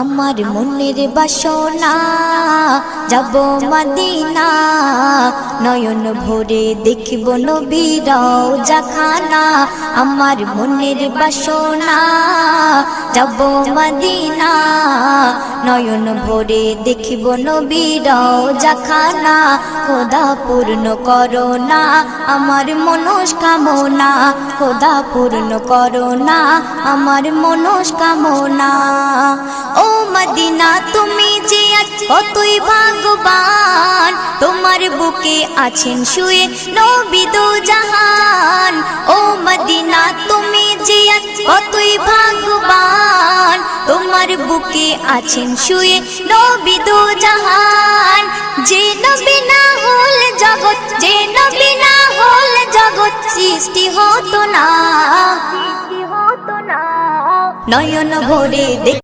আমার মনের বাসনা যাব মদিনা, নয়ন ভরে দেখিব নবীর রওজাখানা। আমার মনের বাসনা যাব মদিনা, নয়ন ভরে দেখিব নবীর রওজাখানা। খোদা পূর্ণ করো না আমার মনস্কামনা, খোদা পূর্ণ করো না আমার মনস্কামনা। ও মদিনা তুমি যে কতই ভাগ্যবান, তোমার বুকে আছেন শুয়ে নবী দো জাহান। ও মদিনা তুমি যে কতই ভাগ্যবান, তোমার বুকে আছেন শুয়ে নবী দো জাহান। যে নবী না হল জগৎ, যে নবী না হল জগৎ সৃষ্টি হতো না। নয়ন ভরে